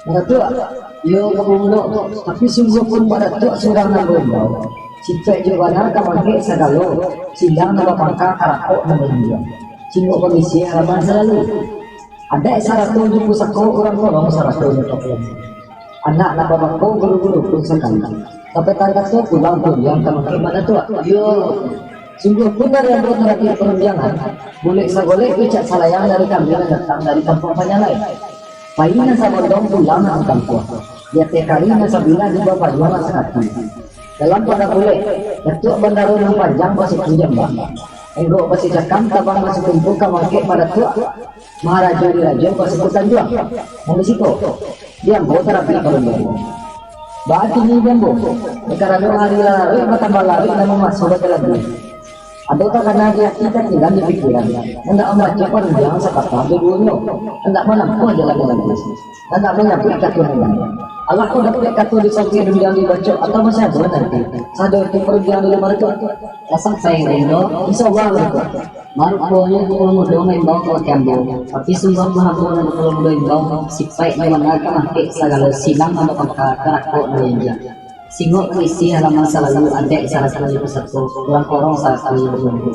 Maratua, yo kapulo, tapi sungguh pun maratua surang nanggondo. Sipek juga na kamangke sagalo, sindang napapangka karako na India. Singgo komisi halaman selalu. Ada sarato di pusako orang kolong sarato di topeng. Anak napapako guru-guru pun sekali. Tapi tangkat tu pulang pun yang kamangke maratua. Yo, sungguh benar yang berterapi perundangan. Boleh sagolek picak salayang dari kami yang datang dari kampung Panyalai. Paina sa bondong pulang ang kampo. Ya tekari na sa bila di bawah jualan sekali. Dalam pada boleh, ketua bandaro ng panjang masuk tujang ba. Enggo masih cakam tabang masuk kumpul kamangke pada tua. Maharajo di rajo pasikutan dua. Mengisiko. Dia bota rapi kalunggo. Baat ini jambo. Karena hari lalu matambah lari na masuk ke lagi. Ada tak karena dia kita tinggal di pikiran, hendak membaca perundangan sekata berbunyi, hendak menempuh jalan lagi, hendak menyambut katuran. Allah kau dapat katu di samping yang dibaca atau masih ada nanti. Sadar di perundangan dulu mereka, asal saya rindu, insya Allah mereka. Maruponya kalau muda membau ke kambo, tapi sungguh mahampun kalau muda membau sipai mengenalkan angke segala silang atau angka karakter lainnya. Singok isi halaman selalu adek salah sekali persatu kurang korong salah sekali berbunyi.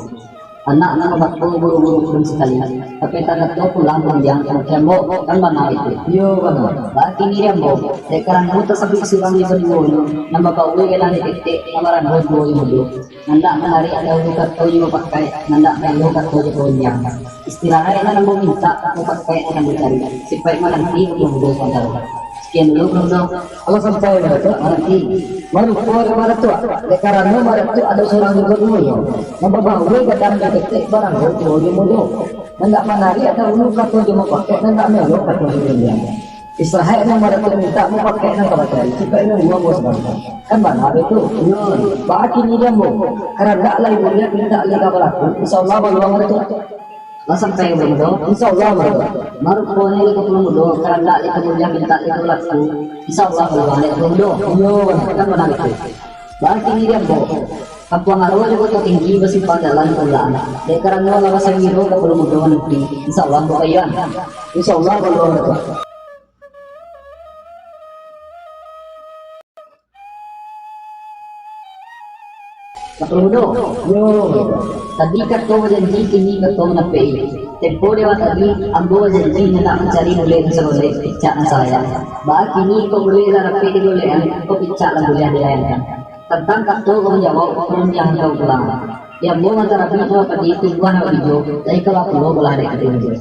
Anak bakpo buru-buru belum sekali. Tapi tak tahu pulang yang kembo kan mana itu. Yo kan. Bagi ni rembo. Sekarang buta sabik surang di berdua. Nama kau ke dan titik namaran berdua itu. Nanda menari ada lukat kau juga pakai. Nanda lukat kau juga yang. Istirahat nak mau minta mau pakai akan dicari. Sipai mana nanti belum dua sebentar. Sekian dulu bro. Kalau sampai mereka nanti baru keluar mereka. Karena mereka ada seorang juga dulu. Membawa ke dalam detik barang itu mudah. Hendak menari atau luka tu dia mau pakai, hendak meluk atau dia. Istirahat yang mereka minta mau pakai nak pakai. Jika ini dua bos bangsa. Kan mana itu? Bagi ni dia mau. Karena tak lagi dia minta lagi kabar. Insyaallah baru mereka. Lasang saya berdoa, insyaallah berdoa. Maruponya itu belum berdoa, karena tak kemudian minta itu laku. Insyaallah berdoa. Yo, kan benar itu. Bagi ini dia boh. Kapuang arwah juga tinggi bersifat dalam pengelolaan. Karena lawas yang itu belum berdoa nanti. Insyaallah berdoa. Insyaallah berdoa. Katuldo, yo. Tadi kau janji kini kau menepi. Tempo lewat tadi, ambo janji hendak mencari boleh seboleh picak saya. Bah kini kau boleh rapi di bolehan, kau picak lah boleh dilayankan. Tentang kau menjawab orang yang kau pulang. Yang mau antara pintu tadi tujuan hijau, dari kalau pulau bolah ada ketemu.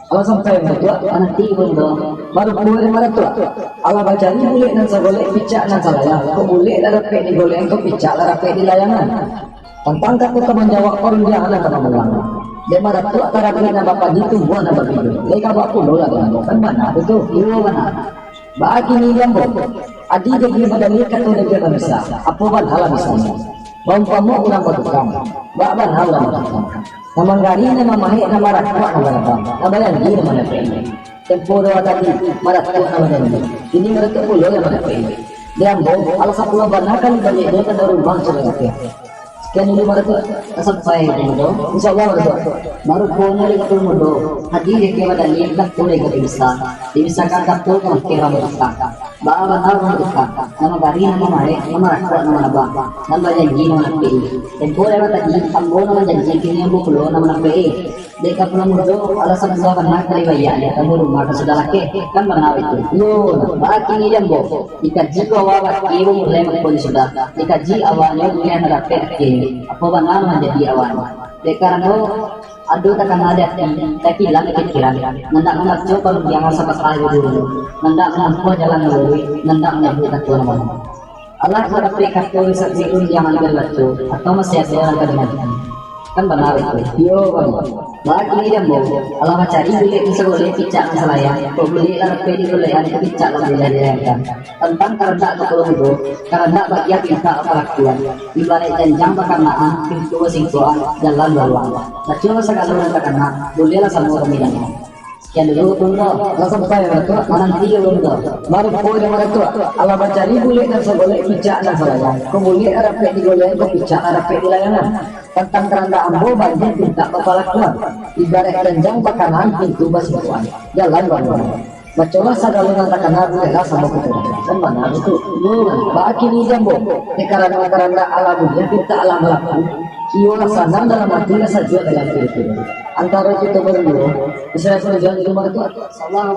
Kalau sampai mereka nanti bondo baru boleh mereka. Allah baca ni boleh nan seboleh picak nan saya. Kau boleh rapi di bolehan, kau picak lah rapi di layangan. Tentang kau menjawab orang yang ada kau pulang. Dia marah tu antara kita bapa itu buat apa itu. Mereka bawa pulau lah kan mana itu? Iya mana? Bagi ni yang boh. Adi jadi badani kata dia tak bisa. Apa ban halah misalnya. Bampamu orang bertukang. Baban halah bertukang. Nama gari nama mahir nama rakyat nama rakyat. Nama yang dia nama rakyat. Tempoh doa tadi marah tu nama dia. Ini marah tu pulau yang mana rakyat. Dia boh. Alasan pulau banyak kali banyak dia kan baru bang sudah rakyat. Sekian dulu mereka sampai mudo, insyaallah mereka baru punya lagi tu mudo. Hadir ke badan ni tak boleh ke bisa kan tak tu kan kira mereka. Bawa benar mereka. Nama gari nama mahir nama rakyat nama abah. Nama janji nama PI. Tempoh lewat tadi ambo nama janji kini ambo pulau nama PI. Deka pulau mudo alasan saya benar kali bayar ya kamu rumah sudah laki kan benar itu. Yo, bagi ni jambo. Dikaji ko awak ibu mulai mengkoni sudah. Dikaji awalnya punya rakyat apa benar menjadi awan. Karena aduh takkan ada tapi hilang pikiran. Nendak mengacu kalau jangan sampai sekali dulu. Nendak menempuh jalan dulu. Nendak menyambut katuan mana. Allah berkata katu riset jangan berlaku atau masih ada orang kedengaran. Kan benar itu. Yo benar. Bagi dia mau. Allah mencari boleh bisa boleh picak masalahnya. Kau boleh lah pedi boleh ada picak lah boleh dilakukan. Tentang karena kalau itu karena bagian kita pelakuan. Ibarat janjang berkenaan pintu singkuan jalan luar. Nah cuma sekali orang terkena bolehlah sama orang bilang. Sekian dulu tunggu. Langsung saya mereka nanti tunggu. Baru boleh mereka. Allah mencari boleh dan seboleh picak masalahnya. Kau boleh ada pedi boleh kau picak ada pedi layangan. Tentang keranda ambo banjir minta kepala keluar. Ibarat renjang bakanan pintu basikuan. Jalan luar. Macola sa galungan takanab nila sa mga kan mana itu baki ni jambo karena alam ya kita alam laku kiwa sanam dalam hati sa jua dalam diri antara kita berdua bisa saja di rumah itu salah